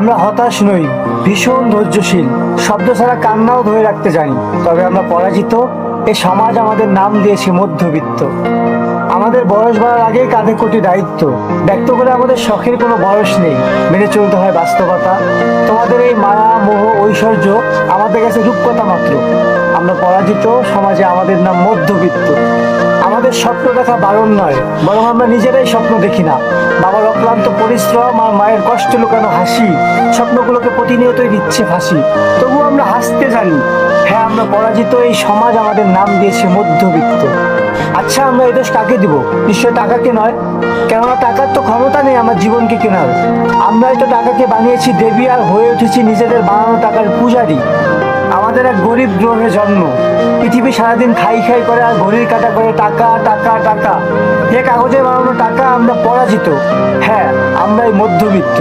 আমরা হতাশ নই, ভীষণ ধৈর্যশীল, শব্দ ছাড়া কান্নাও ধরে রাখতে জানি। তবে আমরা পরাজিত। এ সমাজ আমাদের নাম দিয়েছে মধ্যবিত্ত। আমাদের বয়স বাড়ার আগেই কাঁধে কোটি দায়িত্ব। ব্যক্ত করে আমাদের শখের কোনো বয়স নেই, মেনে চলতে হয় বাস্তবতা। তোমাদের এই মায়া মোহ ঐশ্বর্য আমাদের কাছে রূপকথা মাত্র। আমরা পরাজিত, সমাজে আমাদের নাম মধ্যবিত্ত। আমাদের স্বপ্ন দেখা বারণ নয়, বরং আমরা নিজেরাই স্বপ্ন দেখি না। বাবার অক্লান্ত পরিশ্রম আর মায়ের কষ্ট লুকানো হাসি স্বপ্নগুলোকে প্রতিনিয়তই দিচ্ছে ফাঁসি। তবু আমরা হাসতে জানি। হ্যাঁ, আমরা পরাজিত, এই সমাজ আমাদের নাম দিয়েছে মধ্যবিত্ত। আচ্ছা, আমরা এই দোষ কাকে দিব? নিশ্চয় টাকাকে নয়, কেননা টাকার তো ক্ষমতা নেই আমার জীবনকে কেনার। আমরাই তো টাকাকে বানিয়েছি দেবী আর হয়ে উঠেছি নিজেদের বানানো টাকার পূজারী। আমাদের এক গরিব গ্রহে জন্ম। পৃথিবী সারাদিন খাই খাই করে আর ঘড়ির কাটা করে টাকা টাকা টাকা। এ কাগজে বানানো টাকা। আমরা পরাজিত। হ্যাঁ, আমরাই মধ্যবিত্ত।